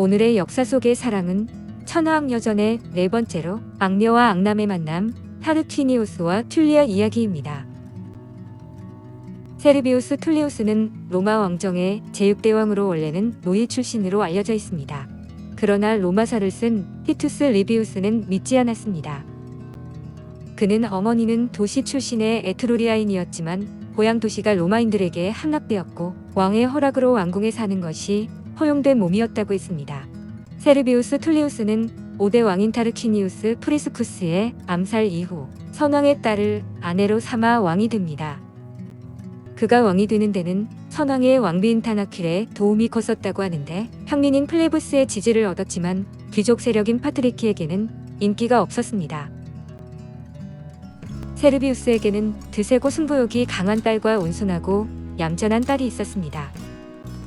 오늘의 역사 속의 사랑은 천하악녀전의 네 번째로 악녀와 악남의 만남, 타르퀴니우스와 툴리아 이야기입니다. 세르비우스 툴리우스는 로마 왕정의 제6대왕으로 원래는 노예 출신으로 알려져 있습니다. 그러나 로마사를 쓴 티투스 리비우스는 믿지 않았습니다. 그는 어머니는 도시 출신의 에트루리아인이었지만 고향 도시가 로마인들에게 함락되었고 왕의 허락으로 왕궁에 사는 것이 허용된 몸이었다고 했습니다. 세르비우스 툴리우스는 5대 왕인 타르퀴니우스 프리스쿠스의 암살 이후 선왕의 딸을 아내로 삼아 왕이 됩니다. 그가 왕이 되는 데는 선왕의 왕비인 타나킬의 도움이 컸었다고 하는데 평민인 플레부스의 지지를 얻었지만 귀족 세력인 파트리키에게는 인기가 없었습니다. 세르비우스에게는 드세고 승부욕이 강한 딸과 온순하고 얌전한 딸이 있었습니다.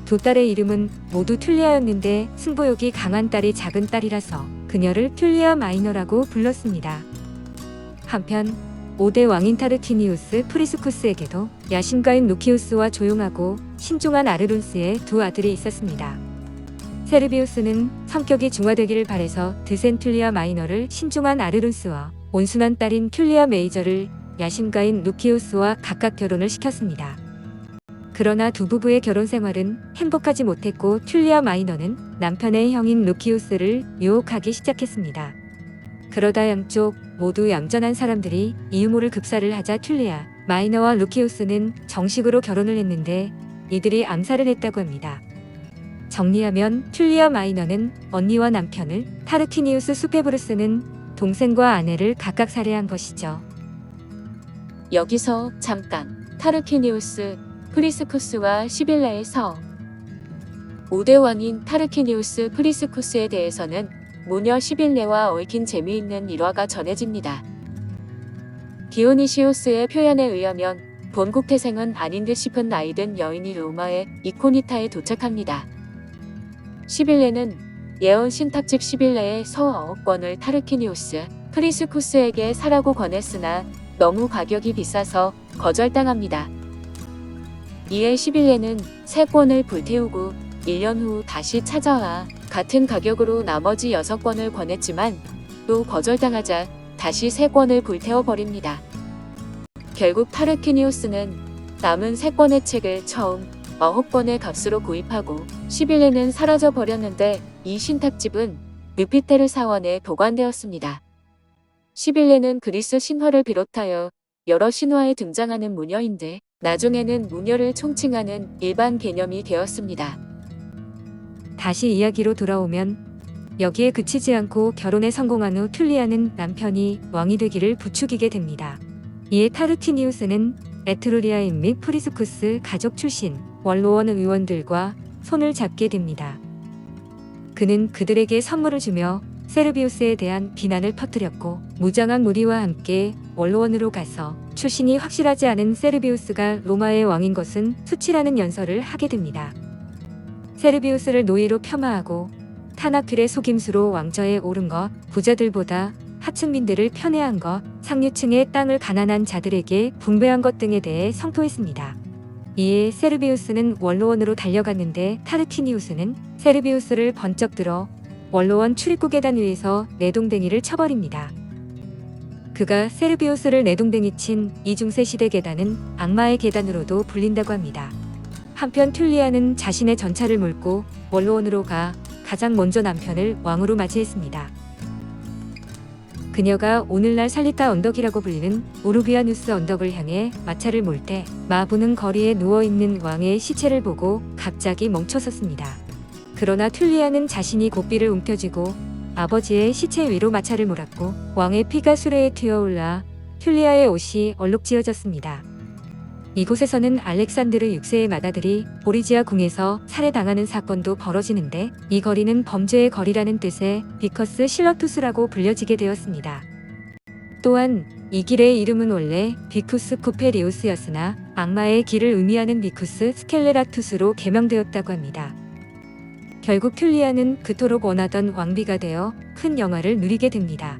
두 딸의 이름은 모두 툴리아였는데 승부욕이 강한 딸이 작은 딸이라서 그녀를 툴리아 마이너라고 불렀습니다. 한편 5대 왕인 타르퀴니우스 프리스쿠스에게도 야심가인 루키우스와 조용하고 신중한 아르룬스의 두 아들이 있었습니다. 세르비우스는 성격이 중화되기를 바래서 드센 툴리아 마이너를 신중한 아르룬스와 온순한 딸인 툴리아 메이저를 야심가인 루키우스와 각각 결혼을 시켰습니다. 그러나 두 부부의 결혼 생활은 행복하지 못했고 툴리아 마이너는 남편의 형인 루키우스를 유혹하기 시작했습니다. 그러다 양쪽 모두 얌전한 사람들이 이유모를 급사를 하자 툴리아 마이너와 루키우스는 정식으로 결혼을 했는데 이들이 암살을 했다고 합니다. 정리하면 툴리아 마이너는 언니와 남편을, 타르퀴니우스 수페브루스는 동생과 아내를 각각 살해한 것이죠. 여기서 잠깐 타르퀴니우스 프리스쿠스와 시빌라의 서 5대 왕인 타르퀴니우스 프리스쿠스에 대해서는 모녀 시빌레와 얽힌 재미있는 일화가 전해집니다. 디오니시우스의 표현에 의하면 본국 태생은 아닌 듯 싶은 나이든 여인이 로마의 이코니타에 도착합니다. 시빌레는 예언 신탁집 시빌레의 서 9권을 타르퀴니우스 프리스쿠스에게 사라고 권했으나 너무 가격이 비싸서 거절당합니다. 이에 시빌레는 3권을 불태우고 1년 후 다시 찾아와 같은 가격으로 나머지 6권을 권했지만 또 거절당하자 다시 3권을 불태워버립니다. 결국 타르퀴니우스는 남은 3권의 책을 처음 9권의 값으로 구입하고 시빌레는 사라져 버렸는데 이 신탁집은 르피테르 사원에 보관되었습니다. 시빌레는 그리스 신화를 비롯하여 여러 신화에 등장하는 무녀인데 나중에는 무녀를 총칭하는 일반 개념이 되었습니다. 다시 이야기로 돌아오면 여기에 그치지 않고 결혼에 성공한 후 툴리아는 남편이 왕이 되기를 부추기게 됩니다. 이에 타르퀴니우스는 에트루리아인 및 프리스쿠스 가족 출신 원로원 의원들과 손을 잡게 됩니다. 그는 그들에게 선물을 주며 세르비우스에 대한 비난을 퍼뜨렸고 무장한 무리와 함께 원로원으로 가서 출신이 확실하지 않은 세르비우스가 로마의 왕인 것은 수치라는 연설을 하게 됩니다. 세르비우스를 노예로 폄하하고 타나킬의 속임수로 왕좌에 오른 것, 부자들보다 하층민들을 편애한 것, 상류층의 땅을 가난한 자들에게 분배한 것 등에 대해 성토했습니다. 이에 세르비우스는 원로원으로 달려갔는데 타르퀴니우스는 세르비우스를 번쩍 들어 원로원 출입구 계단 위에서 내동댕이를 쳐버립니다. 그가 세르비우스를 내동댕이 친 이중세 시대 계단은 악마의 계단으로도 불린다고 합니다. 한편 툴리아는 자신의 전차를 몰고 원로원으로 가 가장 먼저 남편을 왕으로 맞이했습니다. 그녀가 오늘날 살리타 언덕이라고 불리는 우르비아누스 언덕을 향해 마차를 몰 때 마부는 거리에 누워있는 왕의 시체를 보고 갑자기 멈춰섰습니다. 그러나 툴리아는 자신이 고삐를 움켜쥐고 아버지의 시체 위로 마차를 몰았고 왕의 피가 수레에 튀어올라 툴리아의 옷이 얼룩지어졌습니다. 이곳에서는 알렉산드르 6세의 맏아들이 보리지아 궁에서 살해당하는 사건도 벌어지는데 이 거리는 범죄의 거리라는 뜻의 비커스 실러투스라고 불려지게 되었습니다. 또한 이 길의 이름은 원래 비쿠스 쿠페리우스였으나 악마의 길을 의미하는 비쿠스 스켈레라투스로 개명되었다고 합니다. 결국 툴리아는 그토록 원하던 왕비가 되어 큰 영화를 누리게 됩니다.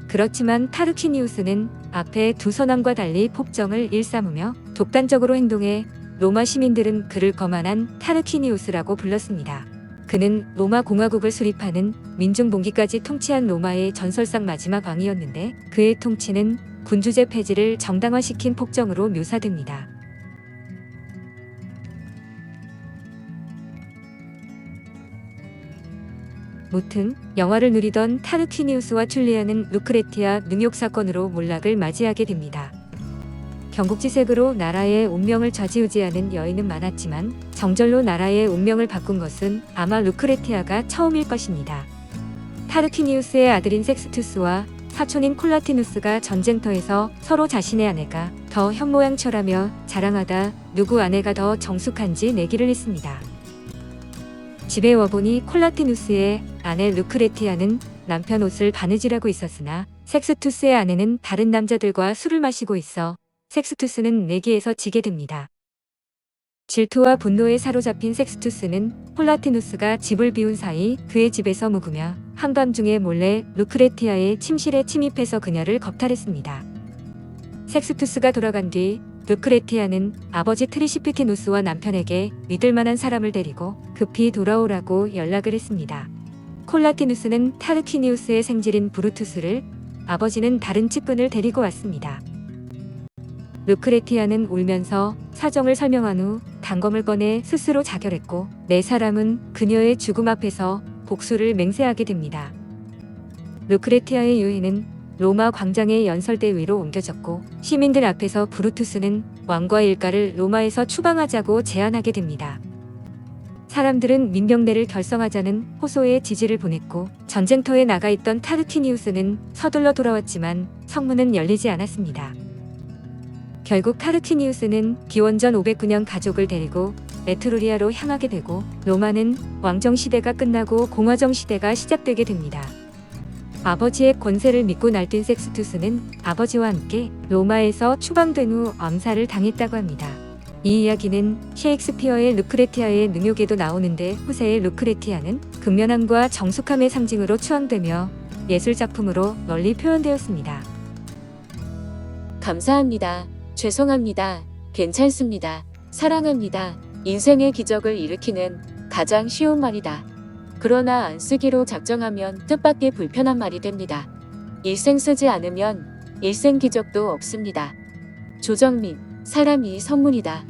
그렇지만 타르퀴니우스는 앞에 두 선왕과 달리 폭정을 일삼으며 독단적으로 행동해 로마 시민들은 그를 거만한 타르퀴니우스라고 불렀습니다. 그는 로마 공화국을 수립하는 민중봉기까지 통치한 로마의 전설상 마지막 왕이었는데 그의 통치는 군주제 폐지를 정당화시킨 폭정으로 묘사됩니다. 무튼 영화를 누리던 타르퀴니우스와 툴리아는 루크레티아 능욕 사건으로 몰락을 맞이하게 됩니다. 경국지색으로 나라의 운명을 좌지우지하는 여인은 많았지만 정절로 나라의 운명을 바꾼 것은 아마 루크레티아가 처음일 것입니다. 타르퀴니우스의 아들인 섹스투스와 사촌인 콜라티누스가 전쟁터에서 서로 자신의 아내가 더 현모양처라며 자랑하다 누구 아내가 더 정숙한지 내기를 했습니다. 집에 와보니 콜라티누스의 아내 루크레티아는 남편 옷을 바느질하고 있었으나 섹스투스의 아내는 다른 남자들과 술을 마시고 있어 섹스투스는 내기에서 지게 됩니다. 질투와 분노에 사로잡힌 섹스투스는 콜라티누스가 집을 비운 사이 그의 집에서 묵으며 한밤중에 몰래 루크레티아의 침실에 침입해서 그녀를 겁탈했습니다. 섹스투스가 돌아간 뒤 루크레티아는 아버지 트리시피티누스와 남편에게 믿을 만한 사람을 데리고 급히 돌아오라고 연락을 했습니다. 콜라티누스는 타르퀴니우스의 생질인 브루투스를, 아버지는 다른 측근을 데리고 왔습니다. 루크레티아는 울면서 사정을 설명한 후 단검을 꺼내 스스로 자결했고 네 사람은 그녀의 죽음 앞에서 복수를 맹세하게 됩니다. 루크레티아의 유해는 로마 광장의 연설대 위로 옮겨졌고 시민들 앞에서 브루투스는 왕과 일가를 로마에서 추방하자고 제안하게 됩니다. 사람들은 민병대를 결성하자는 호소의 지지를 보냈고 전쟁터에 나가 있던 타르퀴니우스는 서둘러 돌아왔지만 성문은 열리지 않았습니다. 결국 타르퀴니우스는 기원전 509년 가족을 데리고 에트루리아로 향하게 되고 로마는 왕정 시대가 끝나고 공화정 시대가 시작되게 됩니다. 아버지의 권세를 믿고 날뛴 섹스투스는 아버지와 함께 로마에서 추방된 후 암살을 당했다고 합니다. 이 이야기는 셰익스피어의 루크레티아의 능욕에도 나오는데 후세의 루크레티아는 근면함과 정숙함의 상징으로 추앙되며 예술작품으로 널리 표현되었습니다. 감사합니다. 죄송합니다. 괜찮습니다. 사랑합니다. 인생의 기적을 일으키는 가장 쉬운 말이다. 그러나 안 쓰기로 작정하면 뜻밖의 불편한 말이 됩니다. 일생 쓰지 않으면 일생 기적도 없습니다. 조정민, 사람이 선물이다.